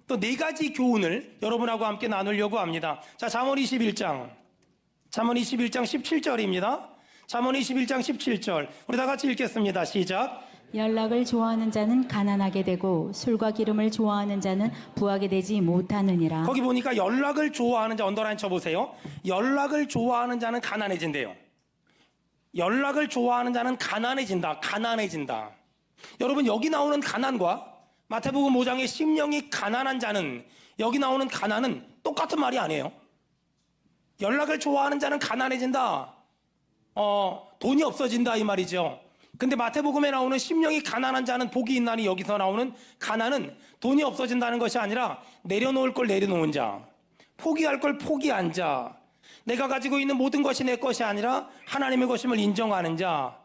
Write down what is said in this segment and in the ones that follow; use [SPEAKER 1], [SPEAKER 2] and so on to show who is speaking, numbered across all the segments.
[SPEAKER 1] 또 네 가지 교훈을 여러분하고 함께 나누려고 합니다. 자, 잠언 21장 17절입니다. 잠언 21장 17절. 우리 다 같이 읽겠습니다. 시작.
[SPEAKER 2] 연락을 좋아하는 자는 가난하게 되고 술과 기름을 좋아하는 자는 부하게 되지 못하느니라.
[SPEAKER 1] 거기 보니까 연락을 좋아하는 자 언더라인 쳐보세요. 연락을 좋아하는 자는 가난해진대요. 연락을 좋아하는 자는 가난해진다. 여러분, 여기 나오는 가난과 마태복음 5장의 심령이 가난한 자는, 여기 나오는 가난은 똑같은 말이 아니에요. 연락을 좋아하는 자는 가난해진다. 돈이 없어진다 이 말이죠. 근데 마태복음에 나오는 심령이 가난한 자는 복이 있나니, 여기서 나오는 가난은 돈이 없어진다는 것이 아니라 내려놓을 걸 내려놓은 자, 포기할 걸 포기한 자, 내가 가지고 있는 모든 것이 내 것이 아니라 하나님의 것임을 인정하는 자,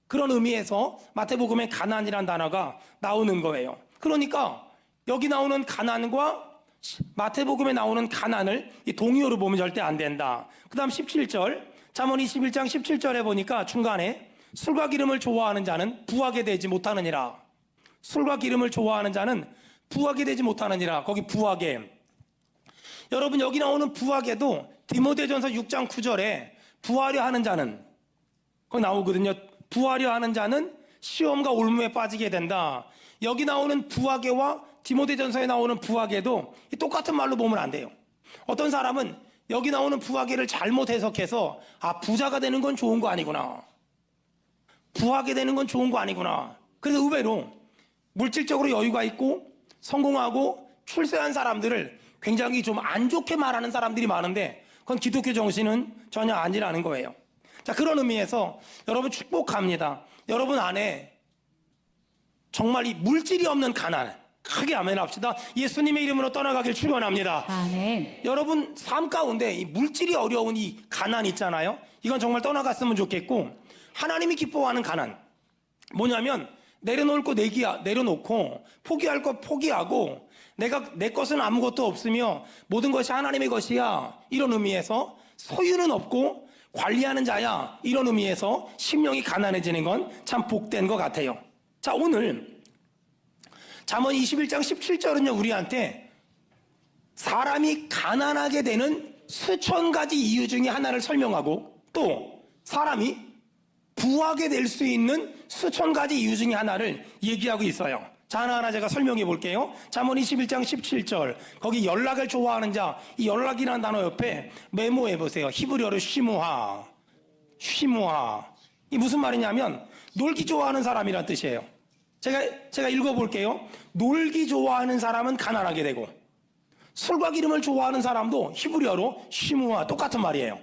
[SPEAKER 1] 그런 의미에서 마태복음에 가난이란 단어가 나오는 거예요. 그러니까 여기 나오는 가난과 마태복음에 나오는 가난을 이 동의어로 보면 절대 안 된다. 그 다음 17절, 잠언 21장 17절에 보니까 중간에 술과 기름을 좋아하는 자는 부하게 되지 못하느니라. 술과 기름을 좋아하는 자는 부하게 되지 못하느니라. 거기 부하게. 여러분, 여기 나오는 부하게도 디모데전서 6장 9절에 부하려 하는 자는, 거기 나오거든요. 부하려 하는 자는 시험과 올무에 빠지게 된다. 여기 나오는 부하게와 디모데전서에 나오는 부하게도 똑같은 말로 보면 안 돼요. 어떤 사람은 여기 나오는 부하게를 잘못 해석해서 부자가 되는 건 좋은 거 아니구나, 부하게 되는 건 좋은 거 아니구나. 그래서 의외로 물질적으로 여유가 있고 성공하고 출세한 사람들을 굉장히 좀 안 좋게 말하는 사람들이 많은데, 그건 기독교 정신은 전혀 아니라는 거예요. 자, 그런 의미에서 여러분 축복합니다. 여러분 안에 정말 이 물질이 없는 가난, 크게 아멘 합시다. 예수님의 이름으로 떠나가길 축원합니다.
[SPEAKER 2] 아멘.
[SPEAKER 1] 여러분 삶 가운데 이 물질이 어려운 이 가난 있잖아요. 이건 정말 떠나갔으면 좋겠고, 하나님이 기뻐하는 가난 뭐냐면, 내려놓을 거 내려놓고 포기할 거 포기하고 내 것은 아무것도 없으며 모든 것이 하나님의 것이야, 이런 의미에서 소유는 없고 관리하는 자야, 이런 의미에서 심령이 가난해지는 건 참 복된 것 같아요. 자, 오늘 잠언 21장 17절은요 우리한테 사람이 가난하게 되는 수천 가지 이유 중에 하나를 설명하고, 또 사람이 부하게 될 수 있는 수천 가지 이유 중에 하나를 얘기하고 있어요. 자, 하나하나 제가 설명해 볼게요. 잠언 21장 17절, 거기 연락을 좋아하는 자, 이 연락이라는 단어 옆에 메모해 보세요. 히브리어로 쉬무하. 이 무슨 말이냐면 놀기 좋아하는 사람이란 뜻이에요. 제가 읽어볼게요. 놀기 좋아하는 사람은 가난하게 되고, 술과 기름을 좋아하는 사람도 히브리어로 쉬무하, 똑같은 말이에요.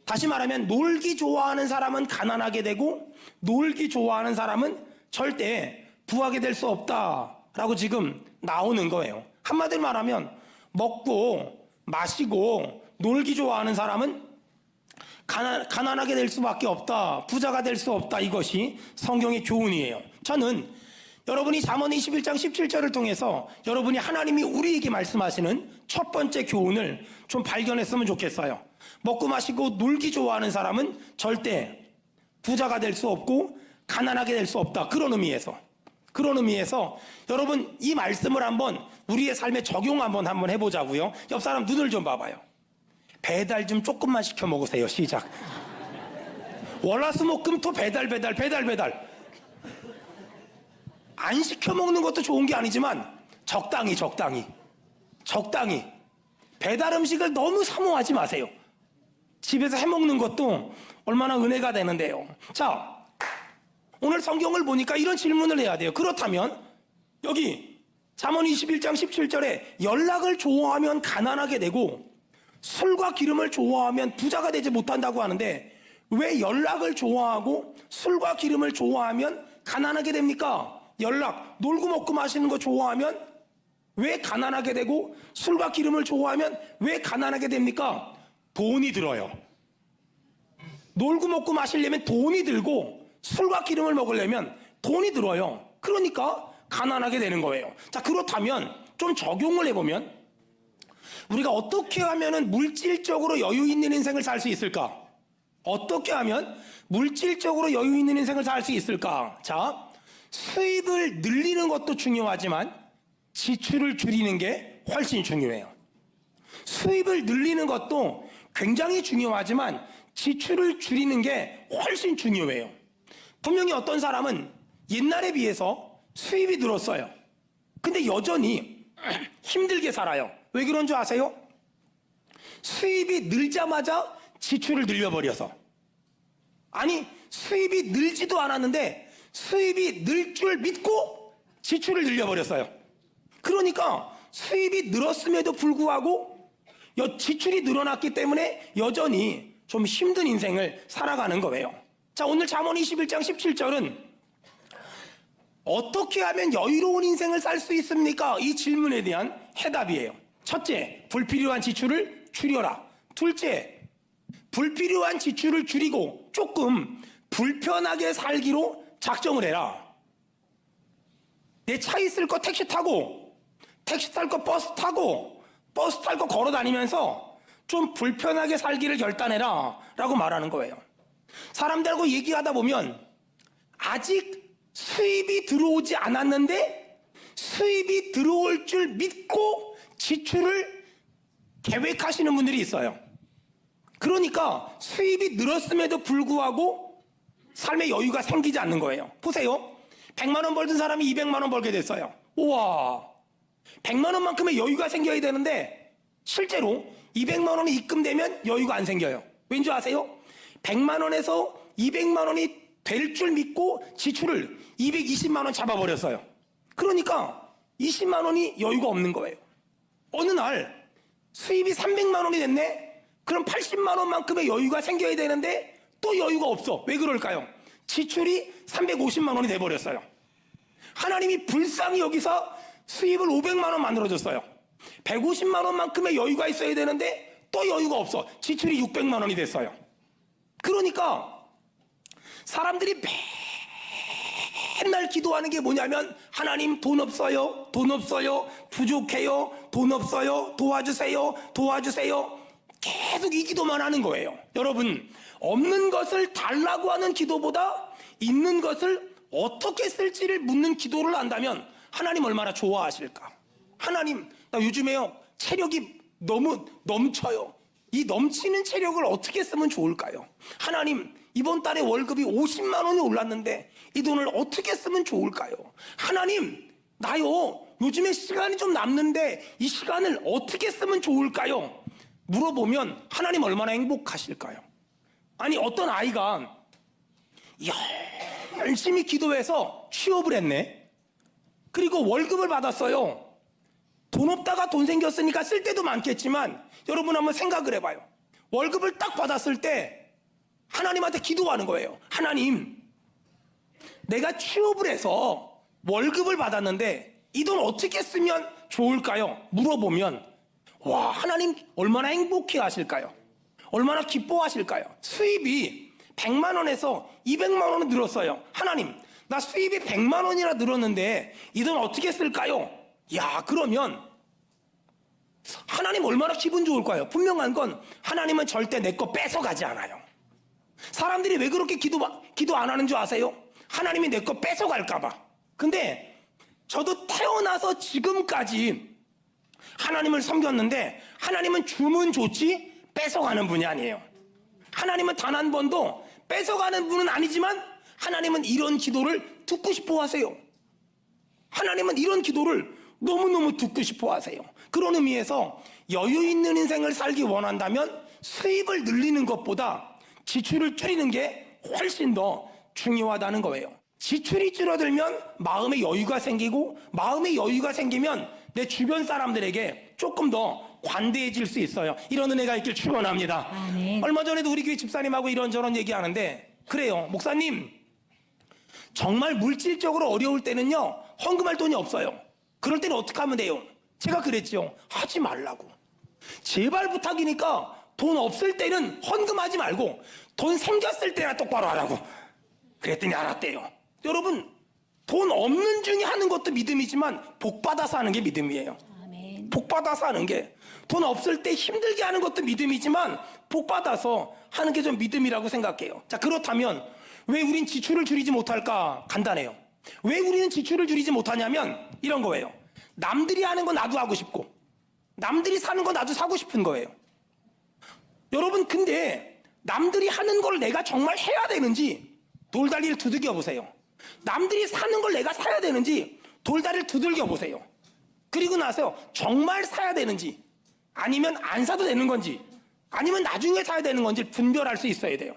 [SPEAKER 1] 다시 말하면 놀기 좋아하는 사람은 가난하게 되고, 놀기 좋아하는 사람은 절대 부하게 될 수 없다라고 지금 나오는 거예요. 한마디로 말하면 먹고 마시고 놀기 좋아하는 사람은 가난하게 될 수밖에 없다, 부자가 될 수 없다, 이것이 성경의 교훈이에요. 저는 여러분이 잠언 21장 17절을 통해서 여러분이 하나님이 우리에게 말씀하시는 첫 번째 교훈을 좀 발견했으면 좋겠어요. 먹고 마시고 놀기 좋아하는 사람은 절대 부자가 될 수 없고 가난하게 될 수 없다, 그런 의미에서 여러분 이 말씀을 한번 우리의 삶에 적용 한번 해보자고요. 옆 사람 눈을 좀 봐봐요. 배달 좀 조금만 시켜 먹으세요. 시작. 월화수목금토 배달. 안 시켜 먹는 것도 좋은 게 아니지만 적당히 배달 음식을 너무 사모하지 마세요. 집에서 해 먹는 것도 얼마나 은혜가 되는데요. 자, 오늘 성경을 보니까 이런 질문을 해야 돼요. 그렇다면 여기 잠언 21장 17절에 연락을 좋아하면 가난하게 되고 술과 기름을 좋아하면 부자가 되지 못한다고 하는데, 왜 연락을 좋아하고 술과 기름을 좋아하면 가난하게 됩니까? 연락, 놀고 먹고 마시는 거 좋아하면 왜 가난하게 되고, 술과 기름을 좋아하면 왜 가난하게 됩니까? 돈이 들어요. 놀고 먹고 마시려면 돈이 들고, 술과 기름을 먹으려면 돈이 들어요. 그러니까 가난하게 되는 거예요. 자, 그렇다면 좀 적용을 해보면 우리가 어떻게 하면 물질적으로 여유 있는 인생을 살 수 있을까? 어떻게 하면 물질적으로 여유 있는 인생을 살 수 있을까? 자, 수입을 늘리는 것도 중요하지만 지출을 줄이는 게 훨씬 중요해요. 수입을 늘리는 것도 굉장히 중요하지만 지출을 줄이는 게 훨씬 중요해요. 분명히 어떤 사람은 옛날에 비해서 수입이 늘었어요. 근데 여전히 힘들게 살아요. 왜 그런 줄 아세요? 수입이 늘자마자 지출을 늘려버려서. 아니, 수입이 늘지도 않았는데 수입이 늘 줄 믿고 지출을 늘려버렸어요. 그러니까 수입이 늘었음에도 불구하고 지출이 늘어났기 때문에 여전히 좀 힘든 인생을 살아가는 거예요. 자, 오늘 잠언 21장 17절은 어떻게 하면 여유로운 인생을 살 수 있습니까? 이 질문에 대한 해답이에요. 첫째, 불필요한 지출을 줄여라. 둘째, 불필요한 지출을 줄이고 조금 불편하게 살기로 작정을 해라. 내 차 있을 거 택시 타고, 택시 탈 거 버스 타고, 버스 탈 거 걸어 다니면서 좀 불편하게 살기를 결단해라 라고 말하는 거예요. 사람들하고 얘기하다 보면 아직 수입이 들어오지 않았는데 수입이 들어올 줄 믿고 지출을 계획하시는 분들이 있어요. 그러니까 수입이 늘었음에도 불구하고 삶의 여유가 생기지 않는 거예요. 보세요. 100만 원 벌던 사람이 200만 원 벌게 됐어요. 우와, 100만 원만큼의 여유가 생겨야 되는데 실제로 200만 원이 입금되면 여유가 안 생겨요. 왠지 아세요? 100만 원에서 200만 원이 될 줄 믿고 지출을 220만 원 잡아버렸어요. 그러니까 20만 원이 여유가 없는 거예요. 어느 날 수입이 300만 원이 됐네? 그럼 80만 원만큼의 여유가 생겨야 되는데 또 여유가 없어. 왜 그럴까요? 지출이 350만 원이 돼버렸어요. 하나님이 불쌍히 여기서 수입을 500만 원 만들어줬어요. 150만 원만큼의 여유가 있어야 되는데 또 여유가 없어. 지출이 600만 원이 됐어요. 그러니까 사람들이 맨날 기도하는 게 뭐냐면 하나님 돈 없어요, 돈 없어요, 부족해요, 돈 없어요, 도와주세요, 도와주세요. 계속 이 기도만 하는 거예요. 여러분, 없는 것을 달라고 하는 기도보다 있는 것을 어떻게 쓸지를 묻는 기도를 한다면 하나님 얼마나 좋아하실까. 하나님, 나 요즘에요 체력이 너무 넘쳐요. 이 넘치는 체력을 어떻게 쓰면 좋을까요? 하나님, 이번 달에 월급이 50만 원이 올랐는데 이 돈을 어떻게 쓰면 좋을까요? 하나님, 나요 요즘에 시간이 좀 남는데 이 시간을 어떻게 쓰면 좋을까요? 물어보면 하나님 얼마나 행복하실까요? 아니, 어떤 아이가 열심히 기도해서 취업을 했네. 그리고 월급을 받았어요. 돈 없다가 돈 생겼으니까 쓸 때도 많겠지만 여러분 한번 생각을 해봐요. 월급을 딱 받았을 때 하나님한테 기도하는 거예요. 하나님, 내가 취업을 해서 월급을 받았는데 이 돈 어떻게 쓰면 좋을까요? 물어보면 와, 하나님 얼마나 행복해 하실까요? 얼마나 기뻐하실까요? 수입이 100만 원에서 200만 원은 늘었어요. 하나님, 나 수입이 100만 원이나 늘었는데 이 돈 어떻게 쓸까요? 야, 그러면 하나님 얼마나 기분 좋을까요? 분명한 건 하나님은 절대 내 거 뺏어가지 않아요. 사람들이 왜 그렇게 기도 안 하는 줄 아세요? 하나님이 내 거 뺏어갈까 봐. 근데 저도 태어나서 지금까지 하나님을 섬겼는데 하나님은 주면 좋지 뺏어가는 분이 아니에요. 하나님은 단 한 번도 뺏어가는 분은 아니지만 하나님은 이런 기도를 듣고 싶어 하세요. 하나님은 이런 기도를 너무너무 듣고 싶어 하세요. 그런 의미에서 여유 있는 인생을 살기 원한다면 수입을 늘리는 것보다 지출을 줄이는 게 훨씬 더 중요하다는 거예요. 지출이 줄어들면 마음의 여유가 생기고 마음의 여유가 생기면 내 주변 사람들에게 조금 더 관대해질 수 있어요. 이런 은혜가 있길 축원합니다.
[SPEAKER 2] 아멘.
[SPEAKER 1] 얼마 전에도 우리 교회 집사님하고 이런저런 얘기하는데 그래요. 목사님, 정말 물질적으로 어려울 때는요 헌금할 돈이 없어요. 그럴 때는 어떻게 하면 돼요? 제가 그랬죠. 하지 말라고. 제발 부탁이니까 돈 없을 때는 헌금하지 말고 돈 생겼을 때나 똑바로 하라고. 그랬더니 알았대요. 여러분, 돈 없는 중에 하는 것도 믿음이지만 복 받아서 하는 게 믿음이에요.
[SPEAKER 2] 아멘.
[SPEAKER 1] 복 받아서 하는 게, 돈 없을 때 힘들게 하는 것도 믿음이지만 복 받아서 하는 게 좀 믿음이라고 생각해요. 자, 그렇다면 왜 우린 지출을 줄이지 못할까? 간단해요. 왜 우리는 지출을 줄이지 못하냐면 이런 거예요. 남들이 하는 거 나도 하고 싶고 남들이 사는 거 나도 사고 싶은 거예요. 여러분, 근데 남들이 하는 걸 내가 정말 해야 되는지 돌다리를 두들겨 보세요. 남들이 사는 걸 내가 사야 되는지 돌다리를 두들겨 보세요. 그리고 나서 정말 사야 되는지 아니면 안 사도 되는 건지 아니면 나중에 사야 되는 건지 분별할 수 있어야 돼요.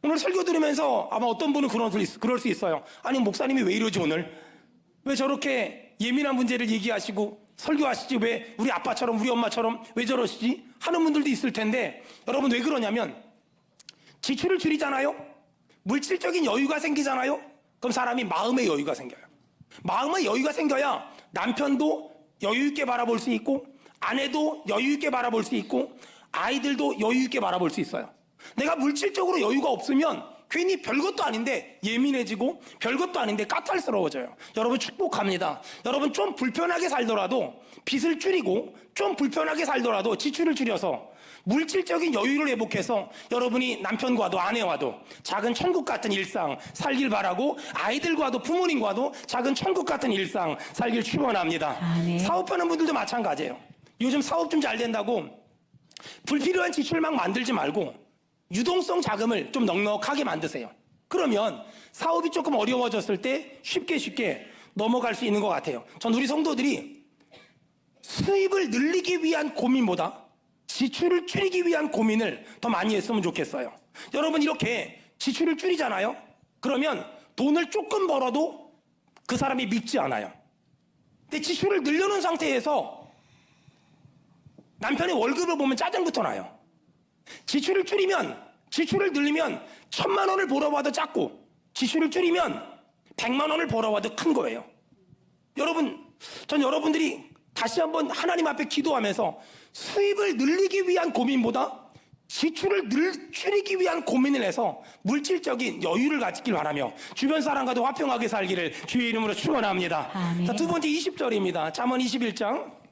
[SPEAKER 1] 오늘 설교 들으면서 아마 어떤 분은 그럴 수 있어요. 아니, 목사님이 왜 이러지 오늘? 왜 저렇게 예민한 문제를 얘기하시고 설교하시지? 왜 우리 아빠처럼 우리 엄마처럼 왜 저러시지? 하는 분들도 있을 텐데, 여러분 왜 그러냐면 지출을 줄이잖아요. 물질적인 여유가 생기잖아요. 그럼 사람이 마음의 여유가 생겨요. 마음의 여유가 생겨야 남편도 여유 있게 바라볼 수 있고 아내도 여유 있게 바라볼 수 있고 아이들도 여유 있게 바라볼 수 있어요. 내가 물질적으로 여유가 없으면 괜히 별것도 아닌데 예민해지고 별것도 아닌데 까탈스러워져요. 여러분 축복합니다. 여러분 좀 불편하게 살더라도 빚을 줄이고 좀 불편하게 살더라도 지출을 줄여서 물질적인 여유를 회복해서 여러분이 남편과도 아내와도 작은 천국 같은 일상 살길 바라고 아이들과도 부모님과도 작은 천국 같은 일상 살길 축원합니다.
[SPEAKER 2] 아멘.
[SPEAKER 1] 사업하는 분들도 마찬가지예요. 요즘 사업 좀 잘 된다고 불필요한 지출 막 만들지 말고 유동성 자금을 좀 넉넉하게 만드세요. 그러면 사업이 조금 어려워졌을 때 쉽게 넘어갈 수 있는 것 같아요. 전 우리 성도들이 수입을 늘리기 위한 고민보다 지출을 줄이기 위한 고민을 더 많이 했으면 좋겠어요. 여러분 이렇게 지출을 줄이잖아요. 그러면 돈을 조금 벌어도 그 사람이 밉지 않아요. 근데 지출을 늘려놓은 상태에서 남편의 월급을 보면 짜증부터 나요. 지출을 줄이면, 지출을 늘리면 1,000만 원을 벌어봐도 작고 지출을 줄이면 100만 원을 벌어봐도 큰 거예요. 여러분, 전 여러분들이 다시 한번 하나님 앞에 기도하면서 수입을 늘리기 위한 고민보다 지출을 줄이기 위한 고민을 해서 물질적인 여유를 가지길 바라며 주변 사람과도 화평하게 살기를 주의 이름으로 축원합니다.
[SPEAKER 2] 아멘.
[SPEAKER 1] 자, 두 번째 20절입니다. 잠언 21장.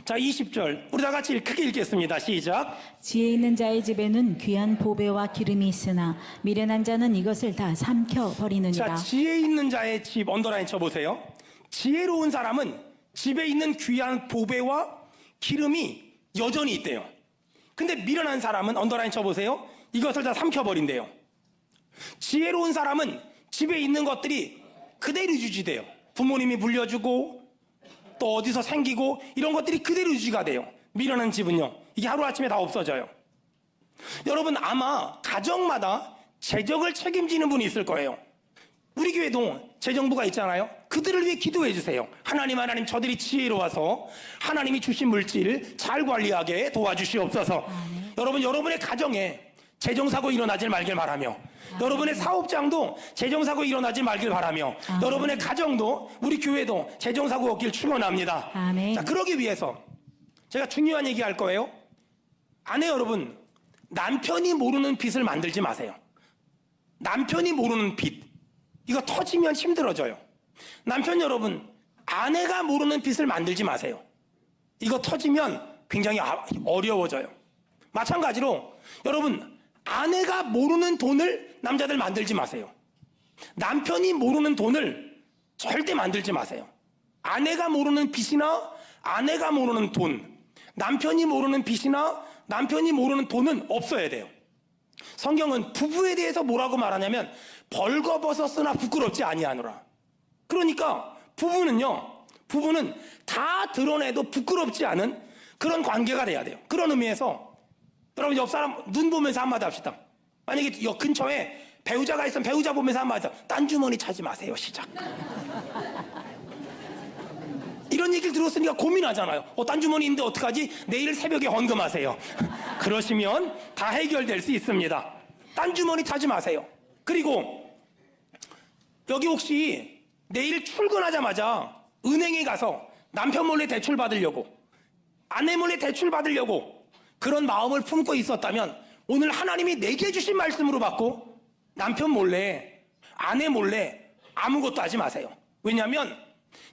[SPEAKER 1] 자, 20절 우리 다 같이 크게 읽겠습니다. 시작.
[SPEAKER 2] 지혜 있는 자의 집에는 귀한 보배와 기름이 있으나 미련한 자는 이것을 다 삼켜 버리느니라.
[SPEAKER 1] 자, 지혜 있는 자의 집 언더라인 쳐보세요. 지혜로운 사람은 집에 있는 귀한 보배와 기름이 여전히 있대요. 근데 미련한 사람은 언더라인 쳐보세요. 이것을 다 삼켜버린대요. 지혜로운 사람은 집에 있는 것들이 그대로 유지돼요. 부모님이 물려주고 또 어디서 생기고 이런 것들이 그대로 유지가 돼요. 미련한 집은요, 이게 하루아침에 다 없어져요. 여러분 아마 가정마다 재정을 책임지는 분이 있을 거예요. 우리 교회도 재정부가 있잖아요. 그들을 위해 기도해 주세요. 하나님 저들이 지혜로워서 하나님이 주신 물질 잘 관리하게 도와주시옵소서. 여러분 여러분의 가정에 재정사고 일어나질 말길 바라며 여러분의 사업장도 재정사고 일어나지 말길 바라며 여러분의 가정도 우리 교회도 재정사고 없길 축원합니다.
[SPEAKER 2] 아멘.
[SPEAKER 1] 자, 그러기 위해서 제가 중요한 얘기 할 거예요. 아내 여러분, 남편이 모르는 빚을 만들지 마세요. 남편이 모르는 빚, 이거 터지면 힘들어져요. 남편 여러분, 아내가 모르는 빚을 만들지 마세요. 이거 터지면 굉장히 어려워져요. 마찬가지로 여러분, 아내가 모르는 돈을 남자들 만들지 마세요. 남편이 모르는 돈을 절대 만들지 마세요. 아내가 모르는 빚이나 아내가 모르는 돈, 남편이 모르는 빚이나 남편이 모르는 돈은 없어야 돼요. 성경은 부부에 대해서 뭐라고 말하냐면 벌거벗었으나 부끄럽지 아니하노라. 그러니까 부부는 다 드러내도 부끄럽지 않은 그런 관계가 돼야 돼요. 그런 의미에서 여러분 옆 사람 눈 보면서 한마디 합시다. 만약에 여 근처에 배우자가 있으면 배우자 보면서 한마디 합시다. 딴 주머니 차지 마세요. 시작. 이런 얘기를 들었으니까 고민하잖아요. 딴 주머니 있는데 어떡하지? 내일 새벽에 헌금하세요. 그러시면 다 해결될 수 있습니다. 딴 주머니 차지 마세요. 그리고 여기 혹시 내일 출근하자마자 은행에 가서 남편 몰래 대출 받으려고 아내 몰래 대출 받으려고 그런 마음을 품고 있었다면 오늘 하나님이 내게 주신 말씀으로 받고 남편 몰래 아내 몰래 아무것도 하지 마세요. 왜냐하면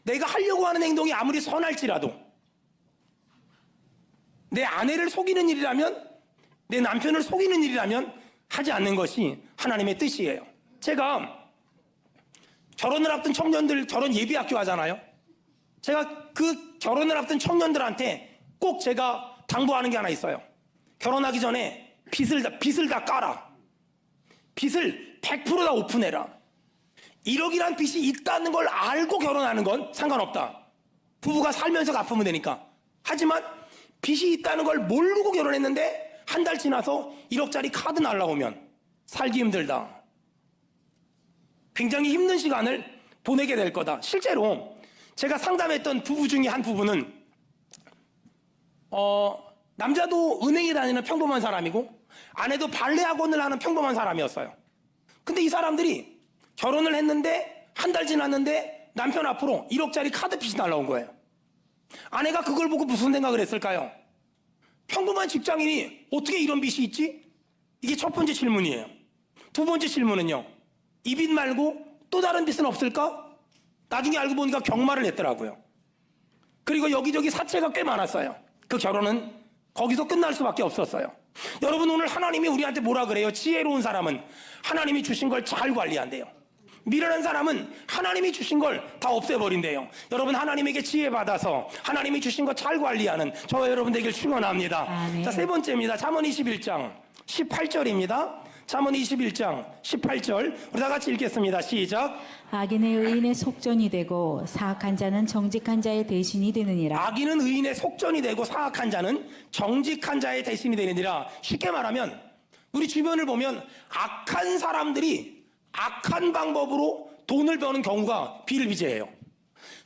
[SPEAKER 1] 내가 하려고 하는 행동이 아무리 선할지라도 내 아내를 속이는 일이라면 내 남편을 속이는 일이라면 하지 않는 것이 하나님의 뜻이에요. 제가 결혼을 앞둔 청년들 결혼 예비학교 하잖아요. 제가 그 결혼을 앞둔 청년들한테 꼭 제가 당부하는 게 하나 있어요. 결혼하기 전에 빚을 다 깔아. 빚을 100%다 오픈해라. 1억이란 빚이 있다는 걸 알고 결혼하는 건 상관없다. 부부가 살면서 갚으면 되니까. 하지만 빚이 있다는 걸 모르고 결혼했는데 한 달 지나서 1억짜리 카드 날라오면 살기 힘들다. 굉장히 힘든 시간을 보내게 될 거다. 실제로 제가 상담했던 부부 중에 한 부부는 남자도 은행에 다니는 평범한 사람이고 아내도 발레 학원을 하는 평범한 사람이었어요. 근데 이 사람들이 결혼을 했는데 한 달 지났는데 남편 앞으로 1억짜리 카드 빚이 날라온 거예요. 아내가 그걸 보고 무슨 생각을 했을까요? 평범한 직장인이 어떻게 이런 빚이 있지? 이게 첫 번째 질문이에요. 두 번째 질문은요. 이 빚 말고 또 다른 빚은 없을까? 나중에 알고 보니까 경마를 했더라고요. 그리고 여기저기 사채가 꽤 많았어요. 그 결혼은 거기서 끝날 수밖에 없었어요. 여러분, 오늘 하나님이 우리한테 뭐라 그래요? 지혜로운 사람은 하나님이 주신 걸 잘 관리한대요. 미련한 사람은 하나님이 주신 걸 다 없애버린대요. 여러분, 하나님에게 지혜 받아서 하나님이 주신 거 잘 관리하는 저와 여러분 되길 축원합니다.
[SPEAKER 2] 아멘.
[SPEAKER 1] 자, 세 번째입니다. 잠언 21장 18절입니다. 잠언 21장 18절 우리 다 같이 읽겠습니다. 시작.
[SPEAKER 2] 악인의 의인의 속전이 되고 사악한 자는 정직한 자의 대신이 되느니라.
[SPEAKER 1] 악인은 의인의 속전이 되고 사악한 자는 정직한 자의 대신이 되느니라. 쉽게 말하면 우리 주변을 보면 악한 사람들이 악한 방법으로 돈을 버는 경우가 비일비재해요.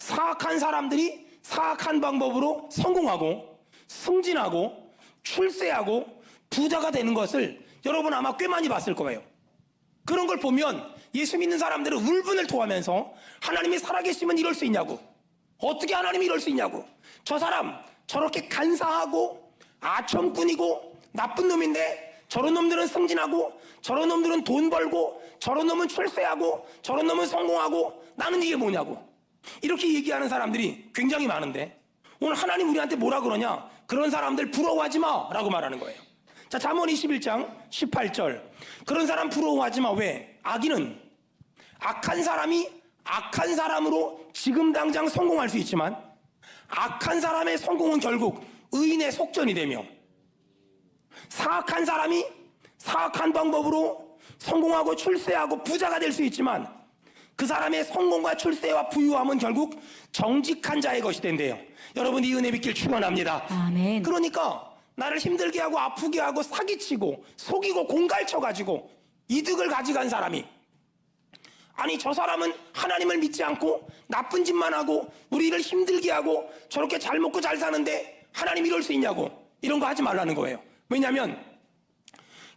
[SPEAKER 1] 사악한 사람들이 사악한 방법으로 성공하고 승진하고 출세하고 부자가 되는 것을 여러분 아마 꽤 많이 봤을 거예요. 그런 걸 보면 예수 믿는 사람들은 울분을 토하면서 하나님이 살아계시면 이럴 수 있냐고, 어떻게 하나님이 이럴 수 있냐고, 저 사람 저렇게 간사하고 아첨꾼이고 나쁜 놈인데 저런 놈들은 승진하고 저런 놈들은 돈 벌고 저런 놈은 출세하고 저런 놈은 성공하고 나는 이게 뭐냐고, 이렇게 얘기하는 사람들이 굉장히 많은데 오늘 하나님 우리한테 뭐라 그러냐? 그런 사람들 부러워하지 마 라고 말하는 거예요. 자, 잠언 21장 18절. 그런 사람 부러워하지 마. 왜? 악인은 악한 사람이 악한 사람으로 지금 당장 성공할 수 있지만 악한 사람의 성공은 결국 의인의 속전이 되며, 사악한 사람이 사악한 방법으로 성공하고 출세하고 부자가 될 수 있지만 그 사람의 성공과 출세와 부유함은 결국 정직한 자의 것이 된대요. 여러분, 이 은혜 믿길 축원합니다.
[SPEAKER 2] 아멘.
[SPEAKER 1] 그러니까 나를 힘들게 하고 아프게 하고 사기치고 속이고 공갈쳐가지고 이득을 가져간 사람이, 아니 저 사람은 하나님을 믿지 않고 나쁜 짓만 하고 우리를 힘들게 하고 저렇게 잘 먹고 잘 사는데 하나님 이럴 수 있냐고, 이런 거 하지 말라는 거예요. 왜냐하면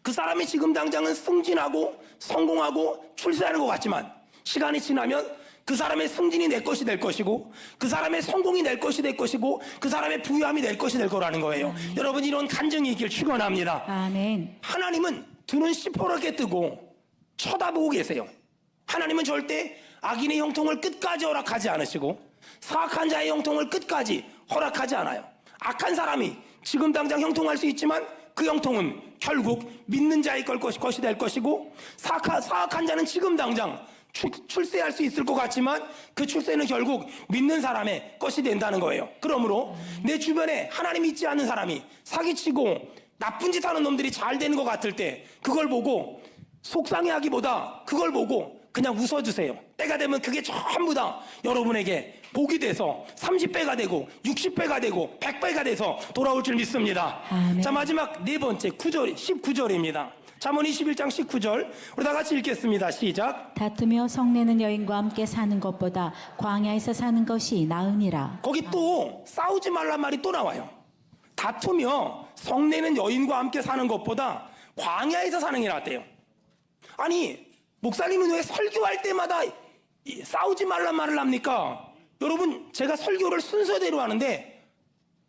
[SPEAKER 1] 그 사람이 지금 당장은 승진하고 성공하고 출세하는 것 같지만 시간이 지나면 그 사람의 승진이 내 것이 될 것이고 그 사람의 성공이 내 것이 될 것이고 그 사람의 부유함이 내 것이 될 거라는 거예요. 여러분, 이런 간증이 있길 축원합니다.
[SPEAKER 2] 아멘.
[SPEAKER 1] 하나님은 두 눈 시퍼렇게 뜨고 쳐다보고 계세요. 하나님은 절대 악인의 형통을 끝까지 허락하지 않으시고 사악한 자의 형통을 끝까지 허락하지 않아요. 악한 사람이 지금 당장 형통할 수 있지만 그 형통은 결국 믿는 자의 것이 될 것이고, 사악한 자는 지금 당장 출세할 수 있을 것 같지만 그 출세는 결국 믿는 사람의 것이 된다는 거예요. 그러므로 내 주변에 하나님 믿지 않는 사람이 사기치고 나쁜 짓 하는 놈들이 잘 되는 것 같을 때 그걸 보고 속상해하기보다 그걸 보고 그냥 웃어주세요. 때가 되면 그게 전부 다 여러분에게 복이 돼서 30배가 되고 60배가 되고 100배가 돼서 돌아올 줄 믿습니다.
[SPEAKER 2] 아멘.
[SPEAKER 1] 자, 마지막 네 번째 19절입니다. 잠언 21장 19절 우리 다 같이 읽겠습니다. 시작.
[SPEAKER 2] 다투며 성내는 여인과 함께 사는 것보다 광야에서 사는 것이 나으니라.
[SPEAKER 1] 거기 또 싸우지 말란 말이 또 나와요. 다투며 성내는 여인과 함께 사는 것보다 광야에서 사는 게 낫대요. 아니, 목사님은 왜 설교할 때마다 싸우지 말란 말을 합니까? 여러분, 제가 설교를 순서대로 하는데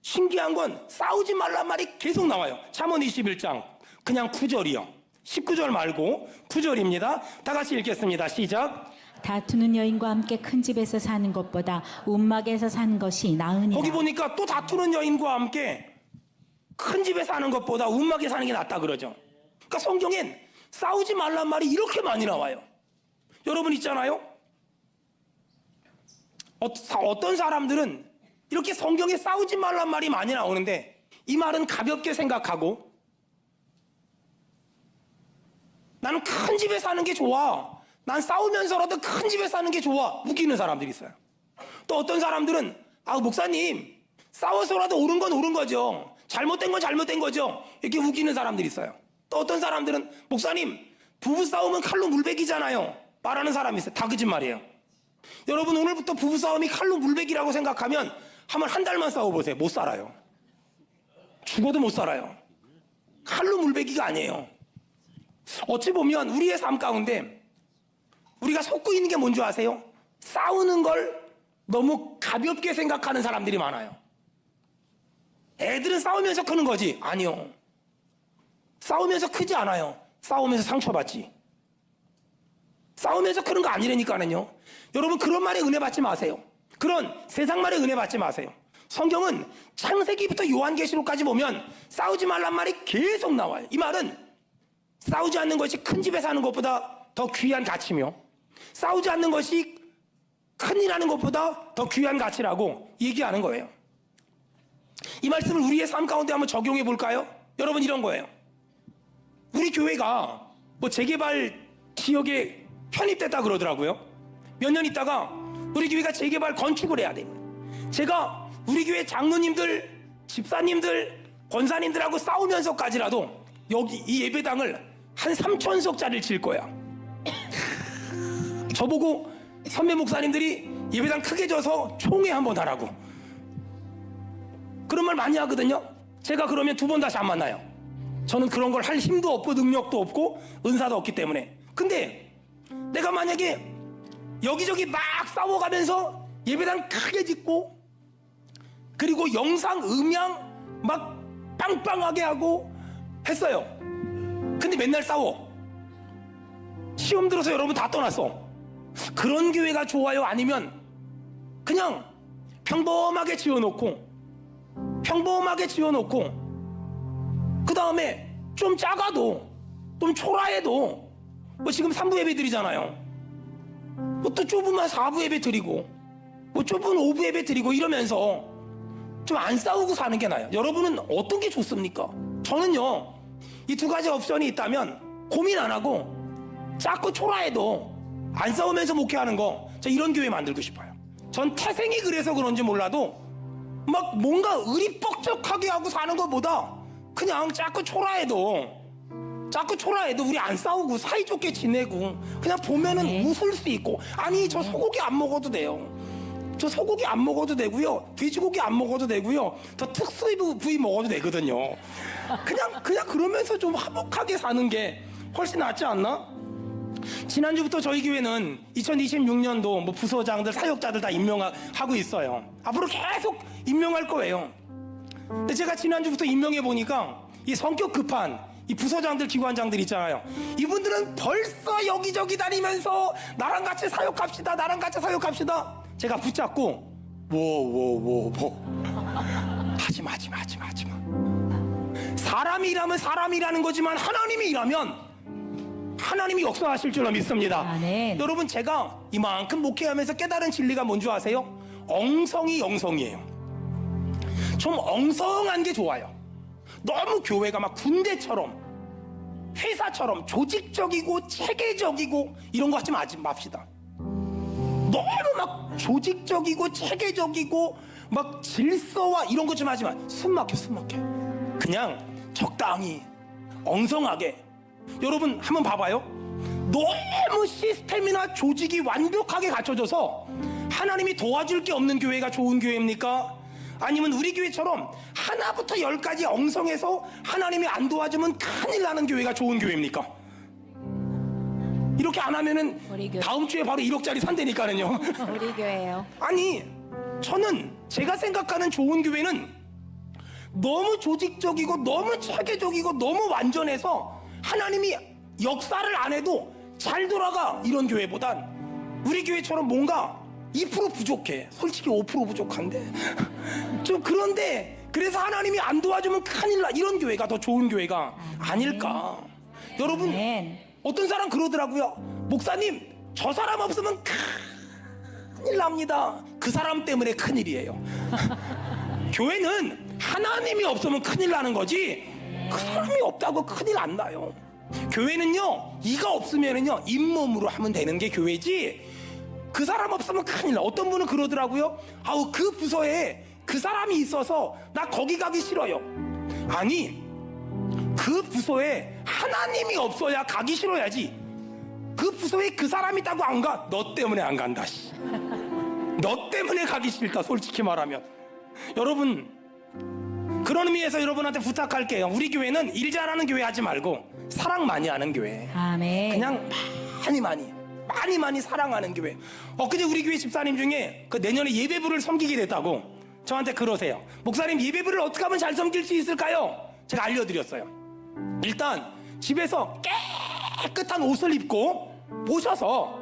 [SPEAKER 1] 신기한 건 싸우지 말란 말이 계속 나와요. 잠언 21장 그냥 9절이요. 19절 말고 9절입니다. 다 같이 읽겠습니다. 시작.
[SPEAKER 2] 다투는 여인과 함께 큰 집에서 사는 것보다 움막에서 사는 것이 나으니라.
[SPEAKER 1] 거기 보니까 또 다투는 여인과 함께 큰 집에 사는 것보다 움막에 사는 게 낫다 그러죠. 그러니까 성경엔 싸우지 말란 말이 이렇게 많이 나와요. 여러분 있잖아요. 어떤 사람들은 이렇게 성경에 싸우지 말란 말이 많이 나오는데 이 말은 가볍게 생각하고 나는 큰 집에 사는 게 좋아. 난 싸우면서라도 큰 집에 사는 게 좋아. 우기는 사람들이 있어요. 또 어떤 사람들은 목사님 싸워서라도 옳은 건 옳은 거죠. 잘못된 건 잘못된 거죠. 이렇게 우기는 사람들이 있어요. 또 어떤 사람들은 목사님 부부싸움은 칼로 물베기잖아요. 말하는 사람이 있어요. 다 거짓말이에요. 여러분 오늘부터 부부싸움이 칼로 물베기라고 생각하면 한번 한 달만 싸워보세요. 못 살아요. 죽어도 못 살아요. 칼로 물베기가 아니에요. 어찌 보면 우리의 삶 가운데 우리가 속고 있는 게 뭔지 아세요? 싸우는 걸 너무 가볍게 생각하는 사람들이 많아요. 애들은 싸우면서 크는 거지. 아니요. 싸우면서 크지 않아요. 싸우면서 상처받지. 싸우면서 크는 거 아니라니까는요. 여러분 그런 말에 은혜 받지 마세요. 그런 세상 말에 은혜 받지 마세요. 성경은 창세기부터 요한계시록까지 보면 싸우지 말란 말이 계속 나와요. 이 말은 싸우지 않는 것이 큰 집에 사는 것보다 더 귀한 가치며 싸우지 않는 것이 큰일 하는 것보다 더 귀한 가치라고 얘기하는 거예요. 이 말씀을 우리의 삶 가운데 한번 적용해 볼까요? 여러분 이런 거예요. 우리 교회가 뭐 재개발 지역에 편입됐다 그러더라고요. 몇 년 있다가 우리 교회가 재개발 건축을 해야 돼요. 제가 우리 교회 장로님들, 집사님들, 권사님들하고 싸우면서까지라도 여기 이 예배당을 한 3,000석짜리를 질 거야. 저보고 선배 목사님들이 예배당 크게 져서 총회 한번 하라고 그런 말 많이 하거든요. 제가 그러면 두 번 다시 안 만나요. 저는 그런 걸 할 힘도 없고 능력도 없고 은사도 없기 때문에. 근데 내가 만약에 여기저기 막 싸워가면서 예배당 크게 짓고 그리고 영상 음향 막 빵빵하게 하고 했어요. 근데 맨날 싸워. 시험 들어서 여러분 다 떠났어. 그런 교회가 좋아요? 아니면 그냥 평범하게 지어놓고 그 다음에 좀 작아도 좀 초라해도 뭐 지금 3부 예배 드리잖아요. 뭐 또 좁으면 4부 예배 드리고 뭐 좁은 5부 예배 드리고 이러면서 좀 안 싸우고 사는 게 나아요. 여러분은 어떤 게 좋습니까? 저는요 이 두 가지 옵션이 있다면 고민 안 하고 작고 초라해도 안 싸우면서 목회하는 거, 저 이런 교회 만들고 싶어요. 전 태생이 그래서 그런지 몰라도 막 뭔가 의리뻑적하게 하고 사는 것보다 그냥 작고 초라해도 우리 안 싸우고 사이좋게 지내고 그냥 보면은 웃을 수 있고. 아니 저 소고기 안 먹어도 돼요. 저 소고기 안 먹어도 되고요. 돼지고기 안 먹어도 되고요. 더 특수 부위 먹어도 되거든요. 그냥 그러면서 좀 화목하게 사는 게 훨씬 낫지 않나? 지난주부터 저희 교회는 2026년도 뭐 부서장들, 사역자들 다 임명하고 있어요. 앞으로 계속 임명할 거예요. 근데 제가 지난주부터 임명해 보니까 이 성격 급한 이 부서장들, 기관장들 있잖아요. 이분들은 벌써 여기저기 다니면서 나랑 같이 사역합시다. 제가 붙잡고 하지마. 사람이 일하면 사람이 일하는 거지만 하나님이 일하면 하나님이 역사하실 줄로 믿습니다.
[SPEAKER 2] 아멘.
[SPEAKER 1] 여러분 제가 이만큼 목회하면서 깨달은 진리가 뭔지 아세요? 엉성이 영성이에요. 좀 엉성한 게 좋아요. 너무 교회가 막 군대처럼 회사처럼 조직적이고 체계적이고 이런 거 하지 맙시다. 너무 막 조직적이고 체계적이고 막 질서와 이런 거 좀 하지 마. 숨막혀. 그냥 적당히 엉성하게. 여러분 한번 봐봐요. 너무 시스템이나 조직이 완벽하게 갖춰져서 하나님이 도와줄 게 없는 교회가 좋은 교회입니까? 아니면 우리 교회처럼 하나부터 열까지 엉성해서 하나님이 안 도와주면 큰일 나는 교회가 좋은 교회입니까? 이렇게 안 하면은
[SPEAKER 2] 우리 교회.
[SPEAKER 1] 다음 주에 바로 1억짜리 산다니까는요.
[SPEAKER 2] 우리 교회요.
[SPEAKER 1] 아니 저는 제가 생각하는 좋은 교회는 너무 조직적이고 너무 체계적이고 너무 완전해서 하나님이 역사를 안 해도 잘 돌아가 이런 교회보단 우리 교회처럼 뭔가 2% 부족해. 솔직히 5% 부족한데 좀 그런데 그래서 하나님이 안 도와주면 큰일 나. 이런 교회가 더 좋은 교회가 아닐까. 여러분 어떤 사람 그러더라고요. 목사님 저 사람 없으면 큰일 납니다. 그 사람 때문에 큰일이에요. 교회는 하나님이 없으면 큰일 나는 거지 그 사람이 없다고 큰일 안 나요. 교회는요 이가 없으면은요 잇몸으로 하면 되는 게 교회지 그 사람 없으면 큰일 나. 어떤 분은 그러더라고요. 아우 그 부서에 그 사람이 있어서 나 거기 가기 싫어요. 아니 그 부서에 하나님이 없어야 가기 싫어야지. 그 부서에 그 사람이 있다고 안 가? 너 때문에 안 간다. 너 때문에 가기 싫다. 솔직히 말하면. 여러분 그런 의미에서 여러분한테 부탁할게요. 우리 교회는 일 잘하는 교회 하지 말고 사랑 많이 하는 교회.
[SPEAKER 2] 아멘.
[SPEAKER 1] 그냥 많이 사랑하는 교회. 엊그제 우리 교회 집사님 중에 그 내년에 예배부를 섬기게 됐다고 저한테 그러세요. 목사님 예배부를 어떻게 하면 잘 섬길 수 있을까요? 제가 알려드렸어요. 일단 집에서 깨끗한 옷을 입고 오셔서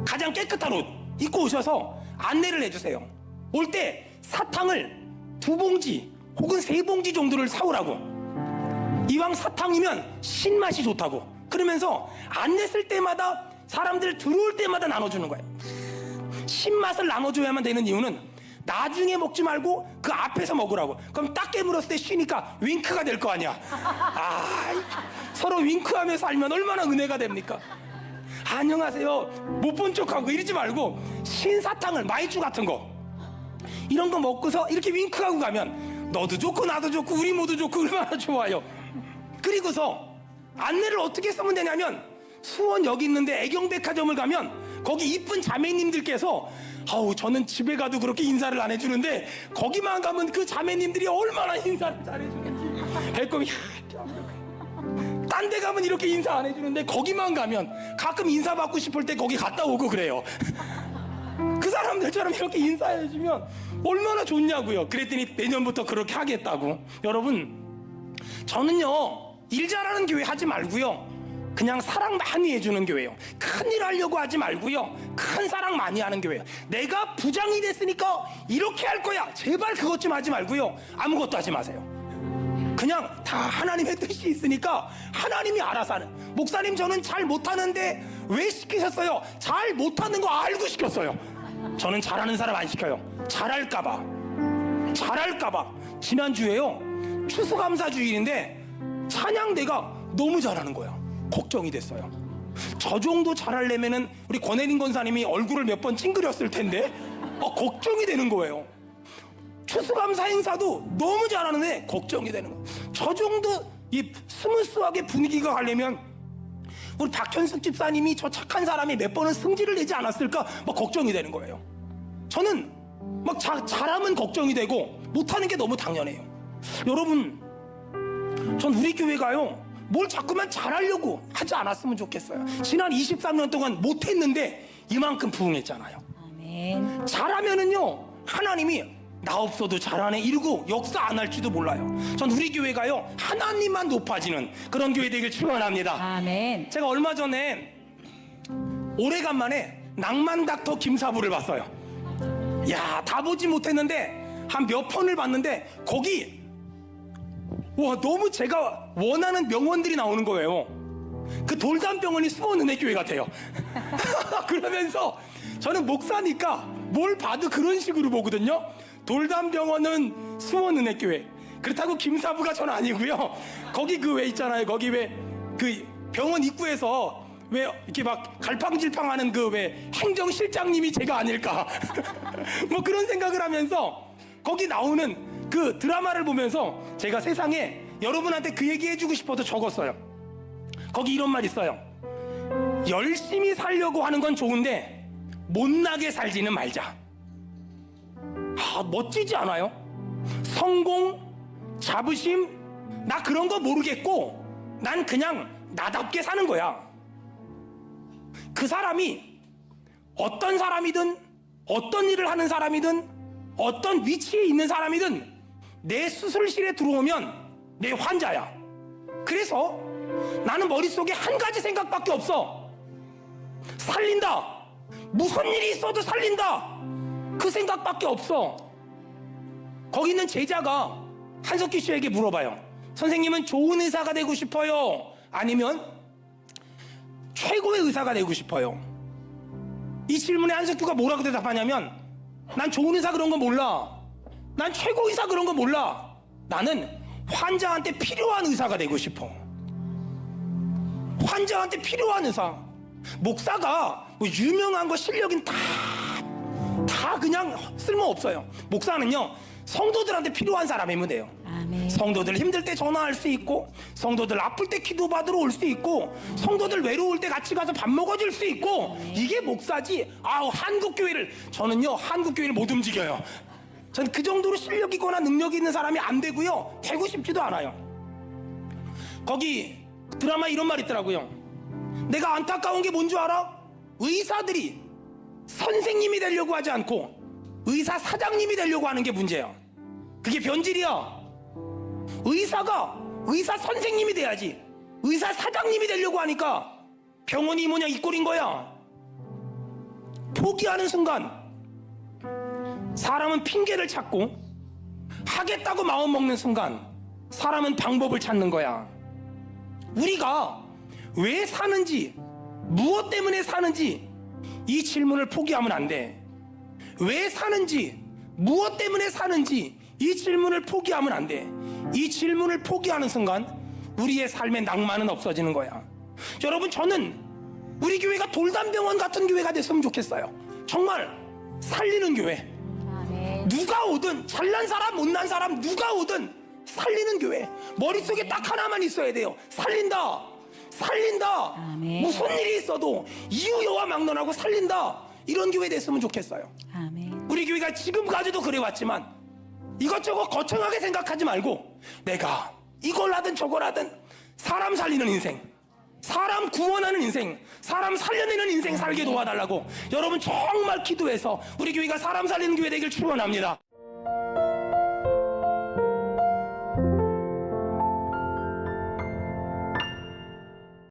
[SPEAKER 1] 가장 깨끗한 옷 입고 오셔서 안내를 해주세요. 올 때 사탕을 2봉지 혹은 3봉지 정도를 사오라고. 이왕 사탕이면 신맛이 좋다고. 그러면서 안내 쓸 때마다 사람들 들어올 때마다 나눠주는 거예요. 신맛을 나눠줘야만 되는 이유는 나중에 먹지 말고 그 앞에서 먹으라고. 그럼 딱 깨물었을 때 쉬니까 윙크가 될 거 아니야. 서로 윙크하며 살면 얼마나 은혜가 됩니까? 안녕하세요 못 본 척하고 이러지 말고 신사탕을 마이쮸 같은 거 이런 거 먹고서 이렇게 윙크하고 가면 너도 좋고 나도 좋고 우리 모두 좋고 얼마나 좋아요. 그리고서 안내를 어떻게 쓰면 되냐면 수원 여기 있는데 애경백화점을 가면 거기 이쁜 자매님들께서 아우 저는 집에 가도 그렇게 인사를 안 해주는데 거기만 가면 그 자매님들이 얼마나 인사를 잘해주는지 배꼽이 딴 데 가면 이렇게 인사 안 해주는데 거기만 가면 가끔 인사받고 싶을 때 거기 갔다 오고 그래요. 그 사람들처럼 이렇게 인사해주면 얼마나 좋냐고요. 그랬더니 내년부터 그렇게 하겠다고. 여러분 저는요 일 잘하는 교회 하지 말고요 그냥 사랑 많이 해주는 교회요. 큰일 하려고 하지 말고요 큰 사랑 많이 하는 교회요. 내가 부장이 됐으니까 이렇게 할 거야 제발 그것 좀 하지 말고요 아무것도 하지 마세요. 그냥 다 하나님의 뜻이 있으니까 하나님이 알아서 하는. 목사님 저는 잘 못하는데 왜 시키셨어요? 잘 못하는 거 알고 시켰어요. 저는 잘하는 사람 안 시켜요. 잘할까봐. 지난주에요 추수감사주일인데 찬양대가 너무 잘하는 거야. 걱정이 됐어요. 저 정도 잘하려면은 우리 권혜린 권사님이 얼굴을 몇 번 찡그렸을 텐데 걱정이 되는 거예요. 추수감사 행사도 너무 잘하는데 걱정이 되는 거예요. 저 정도 이 스무스하게 분위기가 가려면 우리 박현숙 집사님이 저 착한 사람이 몇 번은 승질을 내지 않았을까 막 걱정이 되는 거예요. 저는 막 잘하면 걱정이 되고 못하는 게 너무 당연해요. 여러분 전 우리 교회가요 뭘 자꾸만 잘하려고 하지 않았으면 좋겠어요. 지난 23년 동안 못했는데 이만큼 부응했잖아요.
[SPEAKER 2] 아멘.
[SPEAKER 1] 잘하면은요 하나님이 나 없어도 잘하네 이러고 역사 안 할지도 몰라요. 전 우리 교회가요 하나님만 높아지는 그런 교회 되길 축원합니다.
[SPEAKER 2] 아멘.
[SPEAKER 1] 제가 얼마 전에 오래간만에 낭만닥터 김사부를 봤어요. 야, 다 보지 못했는데 한 몇 편을 봤는데 거기 와 너무 제가 원하는 명언들이 나오는 거예요. 그 돌담병원이 수원은혜교회 같아요. 그러면서 저는 목사니까 뭘 봐도 그런 식으로 보거든요. 돌담병원은 수원은혜교회. 그렇다고 김사부가 전 아니고요. 거기 그 왜 있잖아요. 거기 왜 그 병원 입구에서 왜 이렇게 막 갈팡질팡하는 그 왜 행정실장님이 제가 아닐까. 뭐 그런 생각을 하면서 거기 나오는 그 드라마를 보면서 제가 세상에 여러분한테 그 얘기 해주고 싶어서 적었어요. 거기 이런 말 있어요. 열심히 살려고 하는 건 좋은데 못나게 살지는 말자. 멋지지 않아요? 성공, 자부심, 나 그런 거 모르겠고 난 그냥 나답게 사는 거야. 그 사람이 어떤 사람이든 어떤 일을 하는 사람이든 어떤 위치에 있는 사람이든 내 수술실에 들어오면 내 환자야. 그래서 나는 머릿속에 한 가지 생각밖에 없어. 살린다. 무슨 일이 있어도 살린다. 그 생각밖에 없어. 거기 있는 제자가 한석기 씨에게 물어봐요. 선생님은 좋은 의사가 되고 싶어요? 아니면 최고의 의사가 되고 싶어요? 이 질문에 한석규가 뭐라고 대답하냐면, 난 좋은 의사 그런 거 몰라. 난 최고 의사 그런 거 몰라. 나는 환자한테 필요한 의사가 되고 싶어. 환자한테 필요한 의사. 목사가 뭐 유명한 거 실력인 다 그냥 쓸모없어요. 목사는요, 성도들한테 필요한 사람이면 돼요.
[SPEAKER 2] 아멘.
[SPEAKER 1] 성도들 힘들 때 전화할 수 있고, 성도들 아플 때 기도받으러 올 수 있고, 성도들 외로울 때 같이 가서 밥 먹어줄 수 있고, 이게 목사지. 아우, 저는요 한국교회를 못 움직여요. 전 그 정도로 실력 있거나 능력이 있는 사람이 안 되고요, 되고 싶지도 않아요. 거기 드라마에 이런 말 있더라고요. 내가 안타까운 게 뭔 줄 알아? 의사들이 선생님이 되려고 하지 않고 의사 사장님이 되려고 하는 게 문제야. 그게 변질이야. 의사가 의사 선생님이 돼야지. 의사 사장님이 되려고 하니까 병원이 이 모양 이 꼴인 거야. 포기하는 순간 사람은 핑계를 찾고, 하겠다고 마음 먹는 순간 사람은 방법을 찾는 거야. 우리가 왜 사는지, 무엇 때문에 사는지 이 질문을 포기하면 안 돼. 왜 사는지, 무엇 때문에 사는지 이 질문을 포기하면 안 돼. 이 질문을 포기하는 순간 우리의 삶의 낭만은 없어지는 거야. 여러분, 저는 우리 교회가 돌담병원 같은 교회가 됐으면 좋겠어요. 정말 살리는 교회.
[SPEAKER 2] 아멘.
[SPEAKER 1] 누가 오든, 잘난 사람 못난 사람 누가 오든 살리는 교회. 머릿속에 딱 하나만 있어야 돼요. 살린다, 살린다.
[SPEAKER 2] 아멘.
[SPEAKER 1] 무슨 일이 있어도 이유 여와 막론하고 살린다. 이런 교회 됐으면 좋겠어요.
[SPEAKER 2] 아멘.
[SPEAKER 1] 우리 교회가 지금까지도 그래왔지만 이것저것 거창하게 생각하지 말고, 내가 이걸 하든 저걸 하든 사람 살리는 인생, 사람 구원하는 인생, 사람 살려내는 인생 살게 도와달라고 여러분 정말 기도해서 우리 교회가 사람 살리는 교회 되길 축원합니다.